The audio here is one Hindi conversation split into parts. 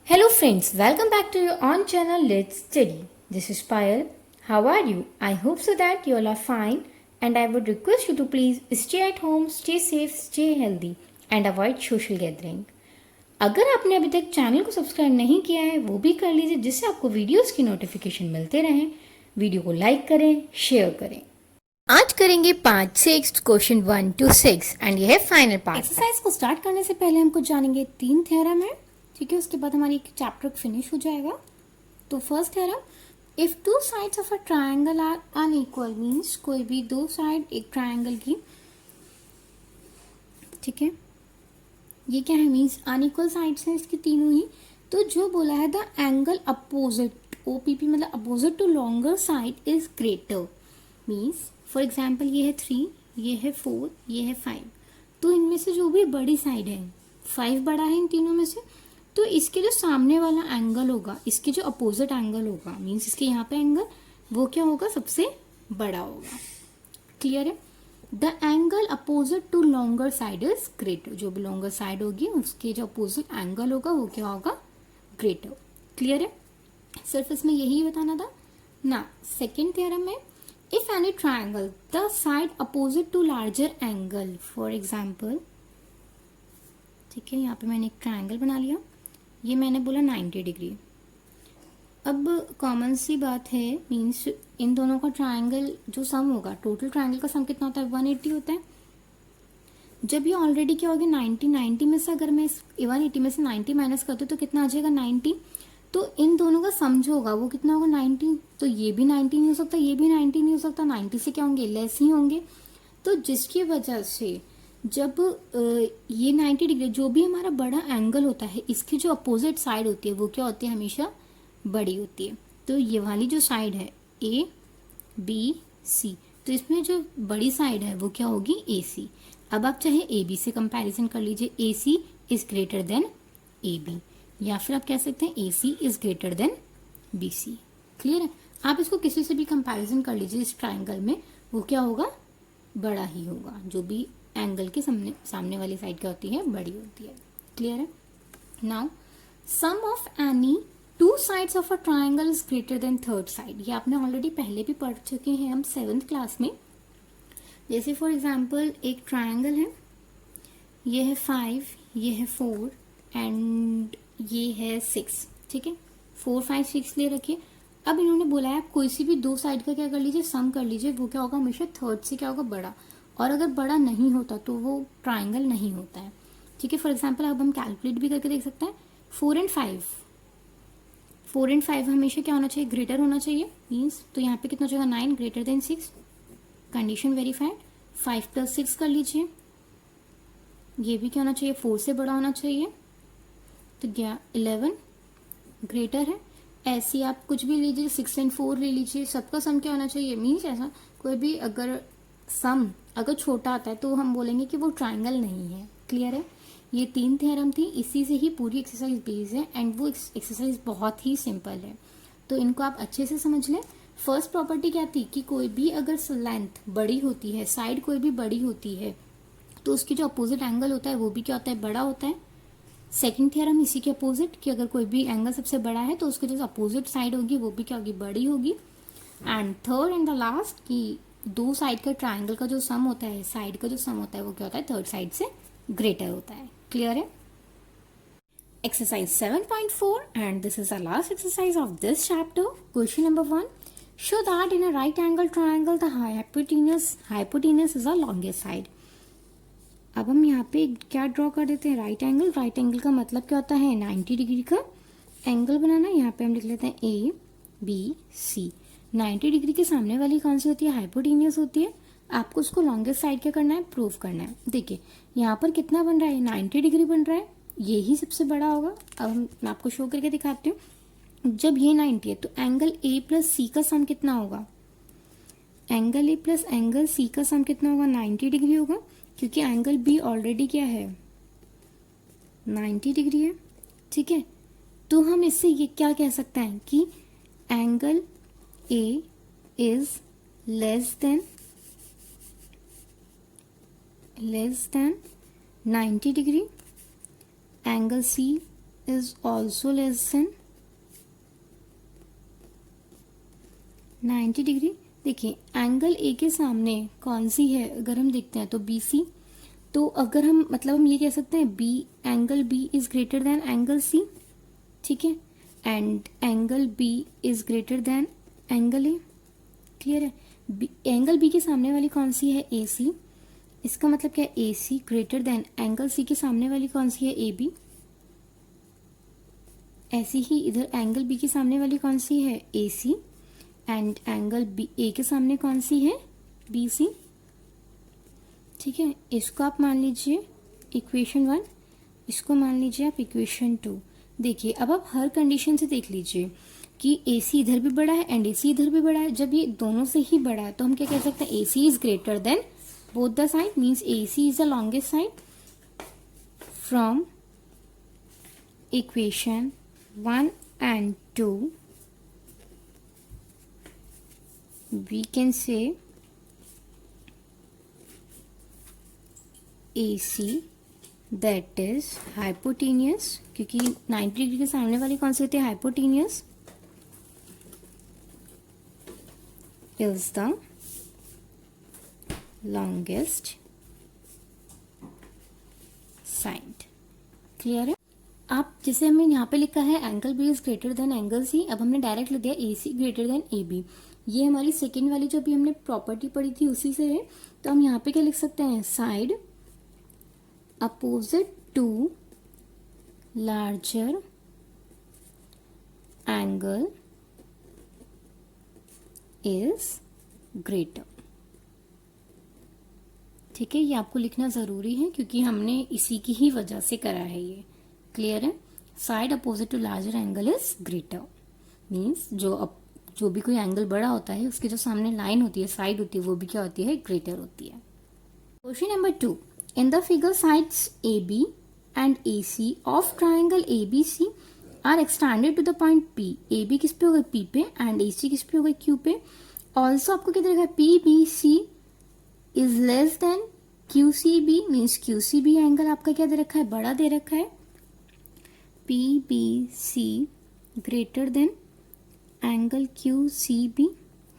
Hello friends, welcome back to your own channel Let's Study. This is Payal. How are you? I hope so that you all are fine and I would request you to please stay at home, stay safe, stay healthy and avoid social gathering. अगर आपने अभी तक चैनल को सब्सक्राइब नहीं किया है वो भी कर लीजिए जिससे आपको वीडियोस की नोटिफिकेशन मिलते रहें। वीडियो को लाइक करें, शेयर करें। आज करेंगे पार्ट 6 क्वेश्चन 1 to 6 एंड ये है फाइनल पार्ट। एक्सरसाइज को स्टार्ट करने से पहले हमको जानेंगे 3 थ्योरम है, ठीक है। उसके बाद हमारी एक चैप्टर फिनिश हो जाएगा। तो first theorem, if two sides of a triangle are unequal, means कोई भी दो साइड एक ट्रायंगल की, ठीक है, ये क्या है, मीन्स अनइक्वल साइड्स हैं इसकी तीनों ही। तो जो बोला है द एंगल अपोजिट, ओपीपी मतलब opposite to longer side is greater, means for example ये है 3, ये है 4, ये है 5। तो इनमें से जो भी बड़ी साइड है, 5 बड़ा है इन तीनों में से, तो इसके जो सामने वाला एंगल होगा, इसके जो अपोजिट एंगल होगा, मीन्स इसके यहाँ पे एंगल, वो क्या होगा, सबसे बड़ा होगा। क्लियर है। The angle opposite to longer side is greater, जो भी लॉन्गर साइड होगी उसके जो अपोजिट एंगल होगा वो क्या होगा, ग्रेटर। क्लियर है। सिर्फ इसमें यही बताना था ना। सेकेंड थ्योरम में, if any triangle the side opposite to larger angle, for example, ठीक है, यहाँ पे मैंने एक ट्रायंगल बना लिया, ये मैंने बोला 90 डिग्री। अब कॉमन सी बात है, मीन्स इन दोनों का ट्रायंगल जो सम होगा, टोटल ट्रायंगल का सम कितना होता है, 180 होता है। जब ये ऑलरेडी क्या होगी 90 में से अगर मैं इस 180 में से 90 माइनस करती हूँ तो कितना आ जाएगा 90। तो इन दोनों का सम जो होगा वो कितना होगा 90। तो ये भी 90 नहीं हो सकता, ये भी 90 नहीं हो सकता, 90 से क्या होंगे, लेस ही होंगे। तो जिसकी वजह से जब ये 90 डिग्री, जो भी हमारा बड़ा एंगल होता है, इसकी जो अपोजिट साइड होती है वो क्या होती है, हमेशा बड़ी होती है। तो ये वाली जो साइड है ए बी सी, तो इसमें जो बड़ी साइड है वो क्या होगी, ए सी। अब आप चाहे ए बी से कंपैरिजन कर लीजिए, A C is greater than A B, या फिर आप कह सकते हैं A C is greater than B C. Clear है। आप इसको किसी से भी कंपैरिजन कर लीजिए, इस ट्राइंगल में वो क्या होगा, बड़ा ही होगा। जो भी एंगल के सामने वाली साइड क्या होती है, बड़ी होती है। क्लियर है। Now sum of any two sides of a triangle is greater than third side, ये आपने ऑलरेडी पहले भी पढ़ चुके हैं हम 7th क्लास में। जैसे फॉर एग्जाम्पल एक ट्राइंगल है, ये है 5, ये है 4 एंड ये है 6, ठीक है, 4 5 6 ले रखिए। अब इन्होंने बोला है आप कोई सी भी दो साइड का क्या कर लीजिए, सम कर लीजिए, वो क्या होगा, हमेशा थर्ड से क्या होगा, बड़ा। और अगर बड़ा नहीं होता तो वो ट्राइंगल नहीं होता है। ठीक है। फॉर एग्जाम्पल अब हम कैलकुलेट भी करके देख सकते हैं, 4 and 5, 4 and 5 हमेशा क्या होना चाहिए, ग्रेटर होना चाहिए, मीन्स तो यहाँ पे कितना हो जाएगा 9 ग्रेटर देन 6, कंडीशन वेरीफाइड। 5 + 6 कर लीजिए, ये भी क्या होना चाहिए, 4 से बड़ा होना चाहिए, तो क्या 11 ग्रेटर है। ऐसे आप कुछ भी लीजिए, 6 and 4 ले लीजिए, सबका सम क्या होना चाहिए, मीन्स ऐसा कोई भी अगर सम अगर छोटा आता है तो हम बोलेंगे कि वो ट्राइंगल नहीं है। क्लियर है। ये 3 थ्योरम थी, इसी से ही पूरी एक्सरसाइज बेस्ड है एंड वो एक्सरसाइज बहुत ही सिंपल है, तो इनको आप अच्छे से समझ लें। फर्स्ट प्रॉपर्टी क्या थी कि कोई भी अगर लेंथ बड़ी होती है, साइड कोई भी बड़ी होती है, तो उसकी जो अपोजिट एंगल होता है वो भी क्या होता है, बड़ा होता है। सेकंड थ्योरम इसी के अपोजिट, कि अगर कोई भी एंगल सबसे बड़ा है तो उसकी जो अपोजिट साइड होगी वो भी क्या होगी, बड़ी होगी। And third and the last, कि दो साइड का ट्राइंगल का जो सम होता है, साइड का जो सम होता है वो क्या होता है, थर्ड साइड से ग्रेटर होता है। क्लियर है। Exercise 7.4 and this is the last exercise of this chapter. Question number 1, show that in a right angle triangle the hypotenuse is the longest side. अब हम यहाँ पे क्या ड्रॉ कर देते हैं, राइट एंगल। राइट एंगल का मतलब क्या होता है, 90 डिग्री का एंगल बनाना। यहाँ पे हम लिख लेते हैं ए बी सी। 90 डिग्री के सामने वाली कौन सी होती है, हाइपोटेनियस होती है। आपको उसको लॉन्गेस्ट साइड क्या करना है, प्रूव करना है। देखिए यहाँ पर कितना बन रहा है, 90 डिग्री बन रहा है, ये ही सबसे बड़ा होगा। अब मैं आपको शो करके दिखाती हूँ। जब ये 90 है तो एंगल ए प्लस सी का सम कितना होगा, angle A plus angle C का सम कितना होगा, 90 डिग्री होगा, क्योंकि एंगल बी ऑलरेडी क्या है, 90 डिग्री है। ठीक है। तो हम इससे ये क्या कह सकते हैं कि angle A is less than 90 degree, angle C is also less than 90 degree. देखिए एंगल ए के सामने कौन सी है, अगर हम देखते हैं तो बी सी। तो अगर हम मतलब हम ये कह सकते हैं B, angle B is greater than angle C, ठीक है, and angle B is greater than angle A. Clear है? एंगल बी के सामने वाली कौन सी है, ए सी। इसका मतलब क्या है, ए सी ग्रेटर देन एंगल सी के सामने वाली कौन सी है, ए बी। ऐसी ही इधर एंगल बी के सामने वाली कौन सी है, ए सी, एंड एंगल बी ए के सामने कौन सी है, बी सी। ठीक है, इसको आप मान लीजिए इक्वेशन 1, इसको मान लीजिए आप इक्वेशन 2। देखिए अब आप हर कंडीशन से देख लीजिए कि ए सी इधर भी बड़ा है एंड ए सी इधर भी बड़ा है। जब ये दोनों से ही बड़ा है तो हम क्या कह सकते हैं, A C is greater than both the side, means A C is the longest side. From equation 1 and 2 we can say AC that is hypotenuse, क्योंकि 90 डिग्री के सामने वाली कौन सी होती है, hypotenuse is the longest side। Clear है? आप जैसे हमें यहाँ पे लिखा है angle B is greater than angle C, अब हमने डायरेक्ट लिख दिया A C greater than A B. ये हमारी सेकेंड वाली जो अभी हमने प्रॉपर्टी पढ़ी थी उसी से है। तो हम यहाँ पे क्या लिख सकते हैं, side opposite to larger angle is greater. ठीक है, ये आपको लिखना जरूरी है क्योंकि हमने इसी की ही वजह से करा है ये। क्लियर है? Side opposite to larger angle is greater means जो भी कोई एंगल बड़ा होता है उसके जो सामने लाइन होती है, साइड होती है, वो भी क्या होती है, ग्रेटर होती है। Question number 2, in the figure sides A B and A C of triangle A B C are extended to the point P. A B किस पे हो गई, पी पे, एंड ए सी किस पे हो गई, क्यू पे। ऑल्सो आपको क्या देखा, P B C is less than Q C B, means Q C B angle आपका क्या दे रखा है, बड़ा दे रखा है। P B C greater than angle Q C B.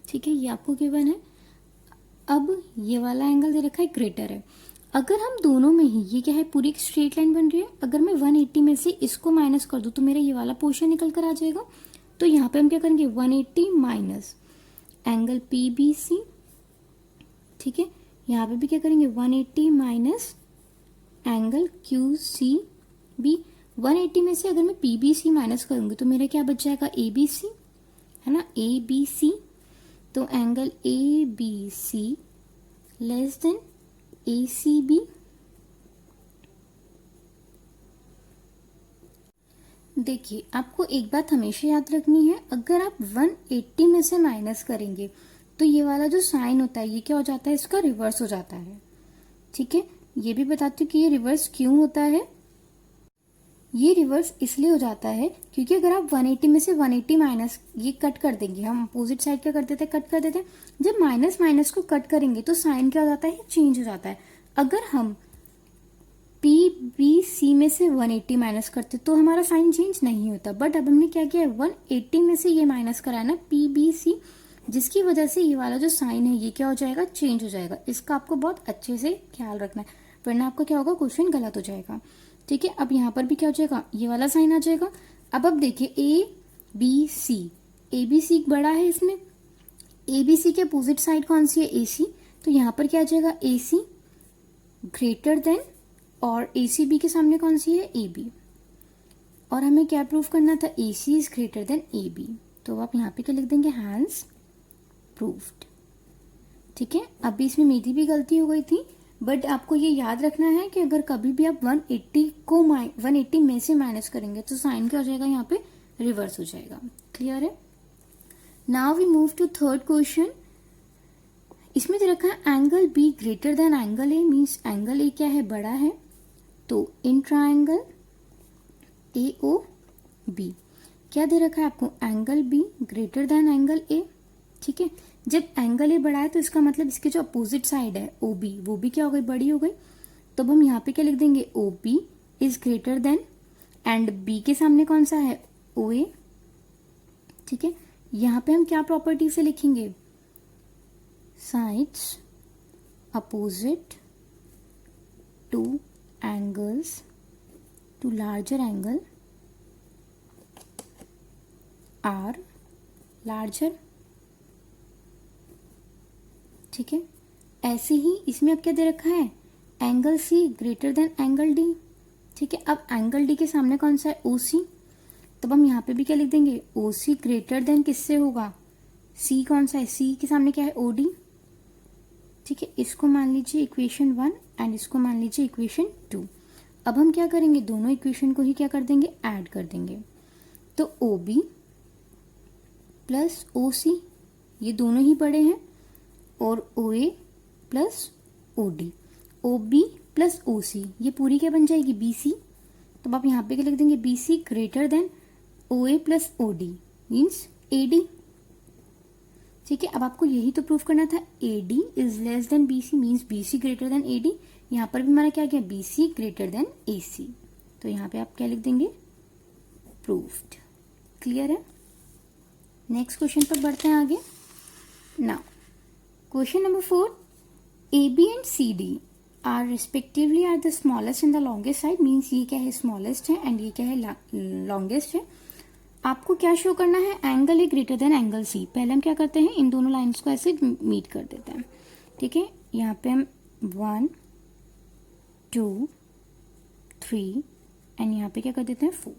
ठीक है, ये आपको गिवन है। अब ये वाला एंगल दे रखा है, ग्रेटर है। अगर हम दोनों में ही, ये क्या है, पूरी एक स्ट्रेट लाइन बन रही है, अगर मैं 180 में से इसको माइनस कर दूं तो मेरा ये वाला पोर्शन निकल कर आ जाएगा। तो यहाँ पे हम क्या करेंगे, 180 minus angle P B C. ठीक है, यहाँ पे भी क्या करेंगे, 180 minus angle Q C B. 180 में से अगर मैं पी बी सी माइनस करूंगी तो मेरा क्या बच जाएगा, ए बी सी, है ना, ए बी सी। तो angle A B C less than A C B. देखिए आपको एक बात हमेशा याद रखनी है, अगर आप 180 में से माइनस करेंगे तो ये वाला जो साइन होता है ये क्या हो जाता है, इसका रिवर्स हो जाता है। ठीक है, ये भी बताती हूँ कि ये रिवर्स क्यों होता है। ये रिवर्स इसलिए हो जाता है क्योंकि अगर आप 180 में से 180 माइनस ये कट कर देंगे, हम अपोजिट साइड क्या कर देते हैं, कट कर देते हैं। जब माइनस माइनस को कट करेंगे तो साइन क्या हो जाता है, चेंज हो जाता है। अगर हम पी बी सी में से 180 माइनस करते तो हमारा साइन चेंज नहीं होता, बट अब हमने क्या किया है, 180 में से ये माइनस करा है ना पी बी सी, जिसकी वजह से ये वाला जो साइन है ये क्या हो जाएगा, चेंज हो जाएगा। इसका आपको बहुत अच्छे से ख्याल रखना है, वरना आपका क्या होगा, क्वेश्चन गलत हो जाएगा। ठीक है, अब यहाँ पर भी क्या हो जाएगा, ये वाला साइन आ जाएगा। अब देखिए ए बी सी, ए बी सी बड़ा है, इसमें ए बी सी के अपोजिट साइड कौन सी है, ए सी। तो यहाँ पर क्या आ जाएगा, ए सी ग्रेटर देन, और ए सी बी के सामने कौन सी है, ए बी। और हमें क्या प्रूव करना था, A C is greater than A B. तो आप यहाँ पे क्या लिख देंगे, हैंस प्रूव्ड। ठीक है, अभी इसमें मेरी भी गलती हो गई थी, बट आपको ये याद रखना है कि अगर कभी भी आप 180 में से माइनस करेंगे तो साइन क्या हो जाएगा, यहाँ पे रिवर्स हो जाएगा। क्लियर है? Now we move to third question. इसमें दे रखा है angle B greater than angle A, means angle A क्या है, बड़ा है। तो in triangle A O B क्या दे रखा है आपको, angle B greater than angle ए। ठीक है, जब एंगल ए बड़ा है तो इसका मतलब इसके जो अपोजिट साइड है ओ बी, वो भी क्या हो गई, बड़ी हो गई। तो अब हम यहाँ पे क्या लिख देंगे, O B is greater than and B के सामने कौन सा है, ओ ए। ठीक है, यहां पे हम क्या प्रॉपर्टी से लिखेंगे, sides opposite to angles to larger angle are larger. ठीक है, ऐसे ही इसमें अब क्या दे रखा है, angle C greater than angle D. ठीक है, अब एंगल डी के सामने कौन सा है, ओ सी। तब हम यहाँ पे भी क्या लिख देंगे, ओ सी ग्रेटर देन किससे होगा, सी कौन सा है, सी के सामने क्या है, ओ डी। ठीक है, इसको मान लीजिए इक्वेशन 1 एंड इसको मान लीजिए इक्वेशन 2। अब हम क्या करेंगे, दोनों इक्वेशन को ही क्या कर देंगे, ऐड कर देंगे। तो ओ बी प्लस ओ सी, ये दोनों ही बड़े हैं, और O A plus O D, O B plus O C, ये पूरी क्या बन जाएगी, बी सी। तो आप यहाँ पे क्या लिख देंगे, B C greater than O A plus O D means A D. ठीक है, अब आपको यही तो प्रूफ करना था, A D is less than B C means B C greater than A D. यहाँ पर भी हमारा क्या गया, B C greater than A C. तो यहाँ पे आप क्या लिख देंगे, प्रूफ्ड। क्लियर है। नेक्स्ट क्वेश्चन पर बढ़ते हैं आगे। Now question number 4, A B and C D are respectively are the smallest and the longest side. Means ये क्या है, स्मॉलेस्ट है एंड ये क्या है, लॉन्गेस्ट है। आपको क्या शो करना है, angle A greater than angle C. पहले हम क्या करते हैं, इन दोनों लाइंस को ऐसे मीट कर देते हैं। ठीक है, यहाँ पे हम 1 2 3 एंड यहाँ पे क्या कर देते हैं, 4।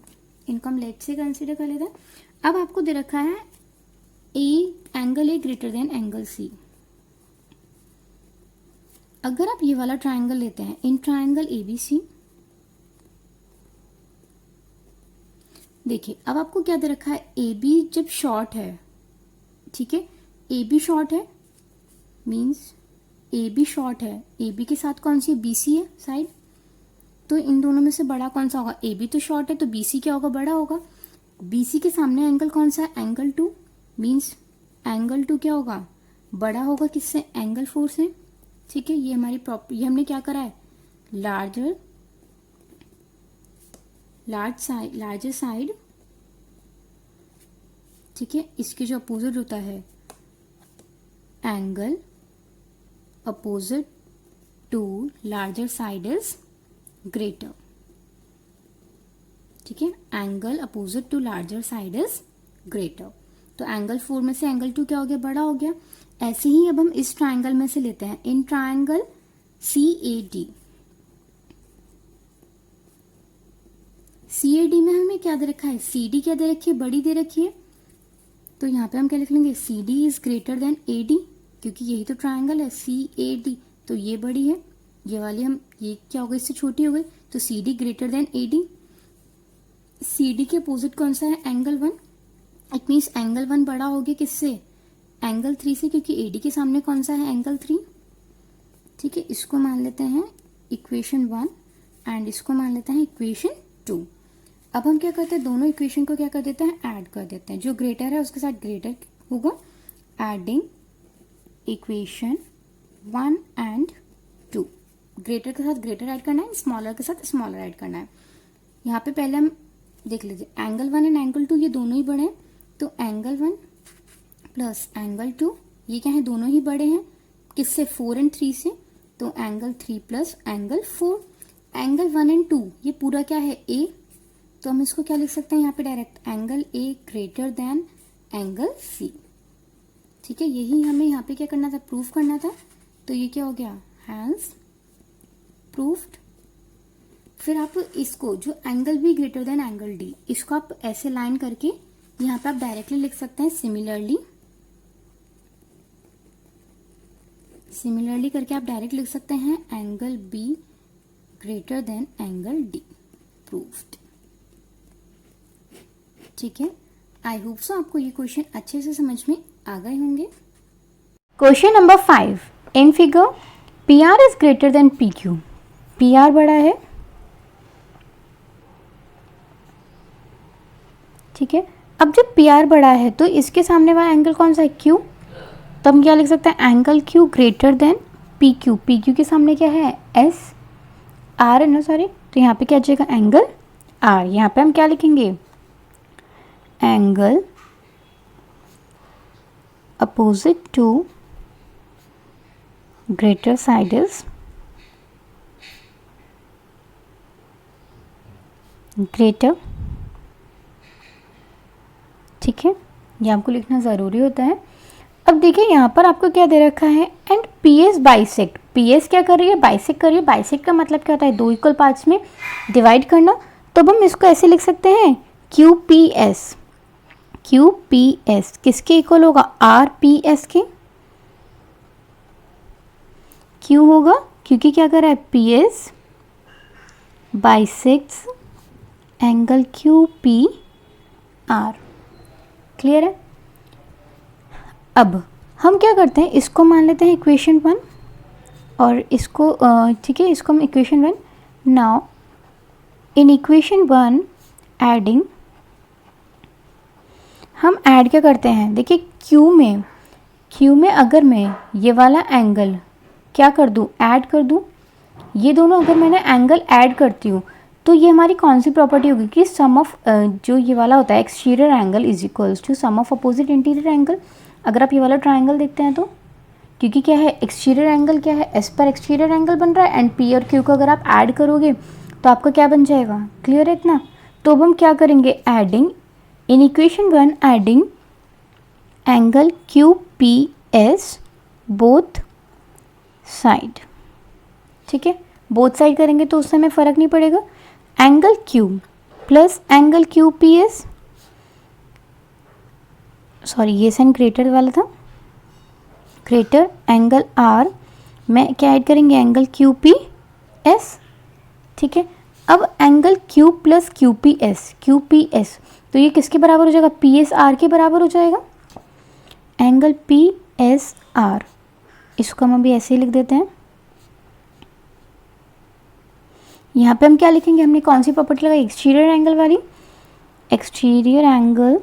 इनको हम लेट से कंसिडर कर लेते हैं। अब आपको दे रखा है angle A greater than angle C. अगर आप ये वाला ट्राइंगल लेते हैं, इन ट्राइंगल एबीसी, देखिए अब आपको क्या दे रखा है, ए बी जब शॉर्ट है, ठीक है, ए बी शॉर्ट है मीन्स ए बी शॉर्ट है, ए बी के साथ कौन सी है, बी सी है साइड। तो इन दोनों में से बड़ा कौन सा होगा, ए बी तो शॉर्ट है तो बी सी क्या होगा, बड़ा होगा। बी सी के सामने एंगल कौन सा है, एंगल 2 मीन्स एंगल 2 क्या होगा, बड़ा होगा किससे, एंगल 4 से। ठीक है, ये हमारी ये हमने क्या करा है, लार्जर साइड। ठीक है, इसके जो अपोजिट होता है, angle opposite to larger side is greater. ठीक है, angle opposite to larger side is greater. तो एंगल 4 में से एंगल 2 क्या हो गया, बड़ा हो गया। ऐसे ही अब हम इस ट्राइंगल में से लेते हैं, इन ट्राइंगल CAD। CAD में हमें क्या दे रखा है, CD क्या दे रखी है, बड़ी दे रखी है। तो यहाँ पे हम क्या लिख लेंगे, CD is greater then AD, क्योंकि यही तो ट्राइंगल है CAD। तो ये बड़ी है, ये वाली हम, ये क्या हो गई, इससे छोटी हो गई। तो CD greater than AD। CD के अपोजिट कौन सा है, एंगल 1। इट मीन्स एंगल 1 बड़ा हो गया किससे, एंगल 3 से, क्योंकि AD के सामने कौन सा है, एंगल 3। ठीक है, इसको मान लेते हैं इक्वेशन 1 एंड इसको मान लेते हैं इक्वेशन 2। अब हम क्या करते हैं, दोनों इक्वेशन को क्या कर देते हैं, ऐड कर देते हैं। जो ग्रेटर है उसके साथ ग्रेटर होगा, एडिंग इक्वेशन 1 एंड 2। ग्रेटर के साथ ग्रेटर ऐड करना है, स्मॉलर के साथ स्मॉलर ऐड करना है। यहाँ पे पहले हम देख लीजिए, एंगल 1 एंड एंगल 2 ये दोनों ही बड़े हैं। तो एंगल 1 प्लस एंगल 2 ये क्या है, दोनों ही बड़े हैं किससे, 4 एंड 3 से। तो angle 3 plus angle 4। Angle 1 and 2 ये पूरा क्या है, A। तो हम इसको क्या लिख सकते हैं यहाँ पे direct, angle A greater than angle C। ठीक है, यही हमें यहाँ पे क्या करना था, प्रूफ करना था। तो ये क्या हो गया, हैज प्रूफ्ड। फिर आप इसको, जो angle B greater than angle D, इसको आप ऐसे लाइन करके यहाँ पे आप डायरेक्टली लिख सकते हैं, सिमिलरली करके आप डायरेक्ट लिख सकते हैं, angle B greater than angle D, proofed. ठीक है, आई होप सो आपको ये क्वेश्चन अच्छे से समझ में आ गए होंगे। Question number 5, in figure PR is greater then PQ। PR बड़ा है, ठीक है। अब जब PR बड़ा है तो इसके सामने वाला एंगल कौन सा है, Q। तो हम क्या लिख सकते हैं, angle Q greater than PQ। PQ के सामने क्या है, S, R है ना, सॉरी। तो यहाँ पे क्या आ जाएगा, एंगल आर। यहाँ पे हम क्या लिखेंगे, angle opposite to greater side is greater. ठीक है, ये आपको लिखना ज़रूरी होता है। अब देखिए यहाँ पर आपको क्या दे रखा है, and P S bisect. P S क्या कर रही है, बाइसेक्ट कर रही है। बाइसेक्ट का मतलब क्या होता है, दो इक्वल पार्ट्स में डिवाइड करना। तो अब हम इसको ऐसे लिख सकते हैं, Q P S. Q P S किसके इक्वल होगा, आर पी एस के। क्यों होगा, क्योंकि क्या कर रहा है, P S bisects angle Q P R. Clear है। अब हम क्या करते हैं, इसको मान लेते हैं इक्वेशन 1 और इसको ठीक है, इसको हम equation 1। Now in equation 1 adding, हम ऐड क्या करते हैं, देखिए क्यू में अगर मैं ये वाला एंगल क्या कर दूँ, ऐड कर दूँ, ये दोनों अगर मैंने एंगल ऐड करती हूँ तो ये हमारी कौन सी प्रॉपर्टी होगी कि सम ऑफ जो ये वाला होता है exterior angle is equals to sum of opposite interior angle. अगर आप ये वाला ट्राइंगल देखते हैं तो, क्योंकि क्या है, एक्सटीरियर एंगल क्या है, एस पर एक्सटीरियर एंगल बन रहा है, एंड पी और क्यू को अगर आप ऐड करोगे तो आपका क्या बन जाएगा, क्लियर है इतना। तो अब हम क्या करेंगे, adding in equation 1 adding angle Q P S both side. ठीक है, बोथ साइड करेंगे तो उससे हमें फ़र्क नहीं पड़ेगा। Angle Q plus angle Q P S, sorry ये साइन ग्रेटर वाला था, ग्रेटर एंगल आर में क्या ऐड करेंगे, एंगल क्यू पी एस। ठीक है, अब angle Q plus Q P S, तो ये किसके बराबर हो जाएगा, पी एस आर के बराबर हो जाएगा। एंगल पी एस आर, इसको हम अभी ऐसे ही लिख देते हैं। यहाँ पे हम क्या लिखेंगे, हमने कौन सी प्रॉपर्टी लगाई, एक्सटीरियर एंगल वाली। Exterior angle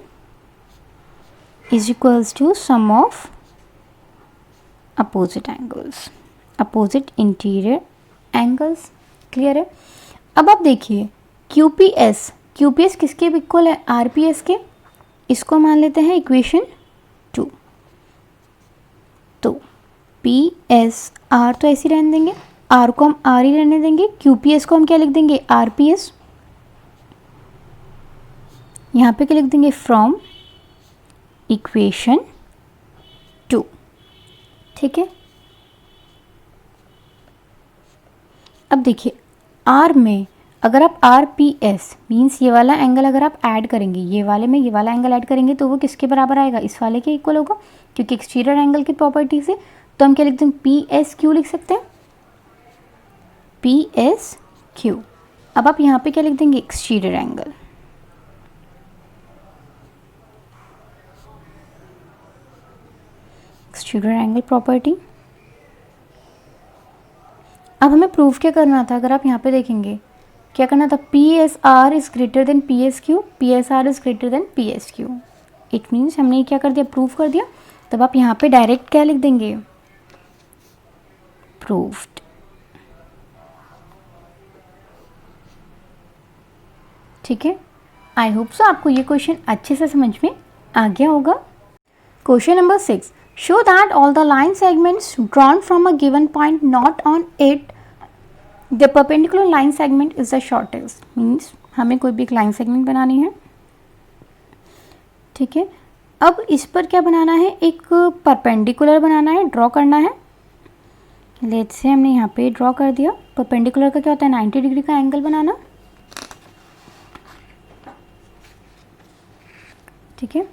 is equals to sum of opposite angles, opposite interior angles. Clear है। अब आप देखिए क्यू पी एस किसके इक्वल है, आर पी एस के। इसको मान लेते हैं इक्वेशन 2। तो पी एस आर तो ऐसे ही रहने देंगे, आर को हम आर ही रहने देंगे, क्यू पी एस को हम क्या लिख देंगे, आर पी एस। यहाँ पे क्या लिख देंगे, फ्रॉम इक्वेशन 2। ठीक है, अब देखिए आर में अगर आप आर पी एस मीन्स ये वाला एंगल अगर आप ऐड करेंगे, ये वाले में ये वाला एंगल ऐड करेंगे तो वो किसके बराबर आएगा, इस वाले के इक्वल होगा, क्योंकि एक्सटीरियर एंगल की प्रॉपर्टी से। तो हम क्या लिखते हैं, पी एस क्यू लिख सकते हैं, पी एस क्यू। अब आप यहाँ पे क्या लिख देंगे, exterior angle. Exterior angle property. अब हमें प्रूफ क्या करना था, अगर आप यहाँ पे देखेंगे क्या करना था, P S R is greater then P S Q, P S R is greater then P S Q. It means हमने क्या कर दिया, प्रूफ कर दिया। तब आप यहाँ पे डायरेक्ट क्या लिख देंगे, प्रूफ्ड। ठीक है, आई होप सो आपको ये क्वेश्चन अच्छे से समझ में आ गया होगा। Question number 6, show that all the line segments drawn from a given point not on it the perpendicular line segment is the shortest. Means हमें कोई भी एक लाइन सेगमेंट बनानी है। ठीक है, अब इस पर क्या बनाना है, एक परपेंडिकुलर बनाना है, ड्रॉ करना है। लेट्स से हमने यहाँ पे ड्रॉ कर दिया। परपेंडिकुलर का क्या होता है, 90 डिग्री का एंगल बनाना। ठीक है,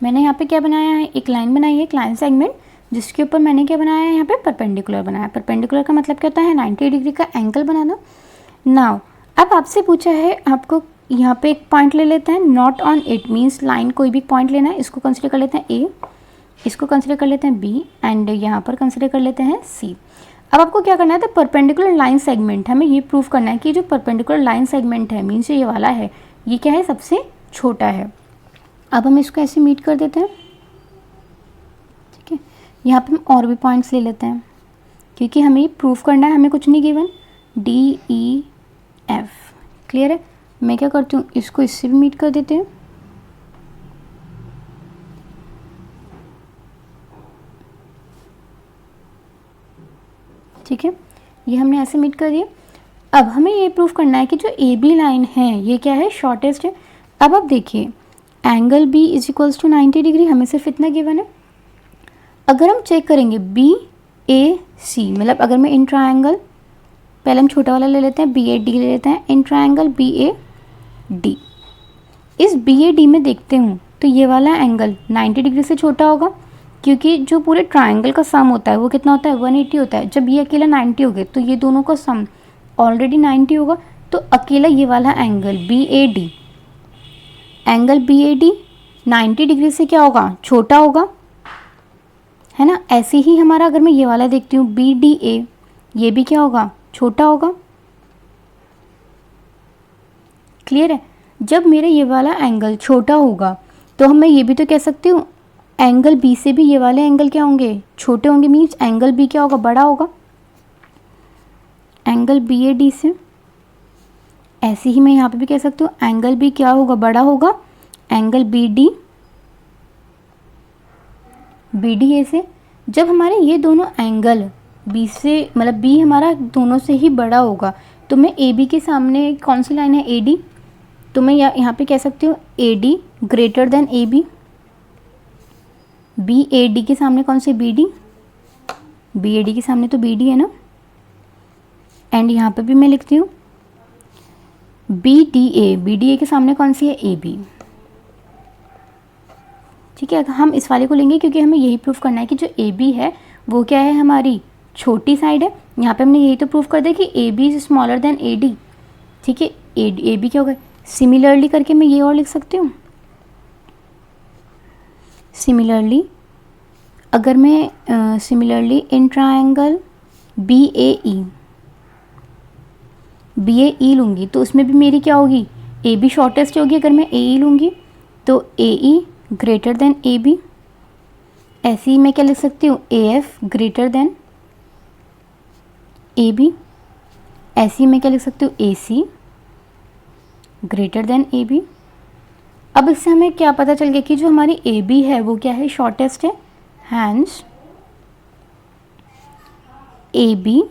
मैंने यहाँ पे क्या बनाया है, एक लाइन बनाई है, एक लाइन सेगमेंट, जिसके ऊपर मैंने क्या बनाया है, यहाँ पे परपेंडिकुलर बनाया। परपेंडिकुलर का मतलब क्या होता है, 90 डिग्री का एंगल बनाना। नाउ अब आपसे पूछा है, आपको यहाँ पे एक पॉइंट ले लेते हैं, not on it means line कोई भी पॉइंट लेना है। इसको कंसिडर कर लेते हैं ए, इसको कंसिडर कर लेते हैं बी, एंड यहाँ पर कंसिडर कर लेते हैं सी। अब आपको क्या करना है, तो परपेंडिकुलर लाइन सेगमेंट हमें ये प्रूव करना है कि जो परपेंडिकुलर लाइन सेगमेंट है मीन्स ये वाला है, ये क्या है, सबसे छोटा है। अब हम इसको ऐसे मीट कर देते हैं। ठीक है, यहाँ पे हम और भी पॉइंट्स ले लेते हैं, क्योंकि हमें प्रूफ करना है, हमें कुछ नहीं given, D E F. Clear है, मैं क्या करती हूँ, इसको इससे भी मीट कर देते हैं। ठीक है, ये हमने ऐसे मीट कर दिया। अब हमें ये प्रूव करना है कि जो ए बी लाइन है ये क्या है, शॉर्टेस्ट है। अब आप देखिए angle B is equals to 90 degree, हमें सिर्फ इतना गिवन है। अगर हम चेक करेंगे बी ए सी, मतलब अगर मैं इन ट्रायंगल, पहले हम छोटा वाला ले लेते हैं, बी ए डी ले लेते हैं, in triangle B A D, इस बी ए डी में देखते हूँ तो ये वाला एंगल 90 डिग्री से छोटा होगा, क्योंकि जो पूरे ट्रायंगल का सम होता है वो कितना होता है, 180 होता है। जब ये अकेला 90 हो गए तो ये दोनों का सम ऑलरेडी 90 होगा, तो अकेला ये वाला angle B A D, angle B A D 90 degree से क्या होगा, छोटा होगा, है ना। ऐसे ही हमारा अगर मैं ये वाला देखती हूँ बी डी ए, ये भी क्या होगा, छोटा होगा। क्लियर है, जब मेरा ये वाला एंगल छोटा होगा तो मैं ये भी तो कह सकती हूँ एंगल बी से भी ये वाले एंगल क्या होंगे, छोटे होंगे, मीन्स एंगल बी क्या होगा, बड़ा होगा एंगल बी ए डी से। ऐसे ही मैं यहाँ पे भी कह सकती हूँ एंगल बी क्या होगा, बड़ा होगा एंगल बी डी ए से। जब हमारे ये दोनों एंगल बी से, मतलब बी हमारा दोनों से ही बड़ा होगा, तो मैं ए बी के सामने कौन सी लाइन है, ए डी, तो मैं यहाँ पे कह सकती हूँ A D greater than A B. B A D के सामने कौन सी, B D, B A D के सामने तो बी डी है ना। एंड यहाँ पे भी मैं लिखती हूँ बी डी ए के सामने कौन सी है, ए बी। ठीक है, हम इस वाले को लेंगे क्योंकि हमें यही प्रूफ करना है कि जो ए बी है वो क्या है, हमारी छोटी साइड है। यहाँ पे हमने यही तो प्रूफ कर दिया कि A B is smaller than A D. ठीक है, ए बी क्या होगा, सिमिलरली करके मैं ये और लिख सकती हूँ। सिमिलरली अगर मैं similarly in triangle B A E लूँगी तो उसमें भी मेरी क्या होगी, ए बी शॉर्टेस्ट होगी। अगर मैं ए ई लूँगी तो A E greater than A B. ऐसे ही मैं क्या लिख सकती हूँ, A F greater than A B. ऐसे ही मैं क्या लिख सकती हूँ, A C greater than A B. अब इससे हमें क्या पता चल गया कि जो हमारी ए बी है वो क्या है, शॉर्टेस्ट है। Hence A B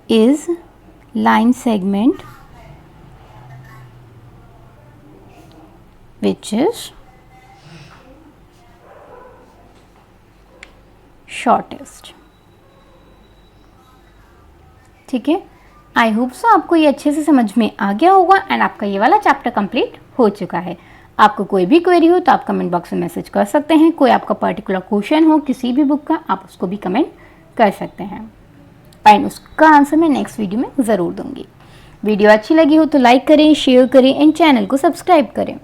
is line segment which is shortest। ठीक है, आई होप सो आपको ये अच्छे से समझ में आ गया होगा एंड आपका ये वाला चैप्टर कंप्लीट हो चुका है। आपको कोई भी क्वेरी हो तो आप कमेंट बॉक्स में मैसेज कर सकते हैं। कोई आपका पर्टिकुलर क्वेश्चन हो किसी भी बुक का, आप उसको भी कमेंट कर सकते हैं एंड उसका आंसर मैं नेक्स्ट वीडियो में ज़रूर दूंगी। वीडियो अच्छी लगी हो तो लाइक करें, शेयर करें एंड चैनल को सब्सक्राइब करें।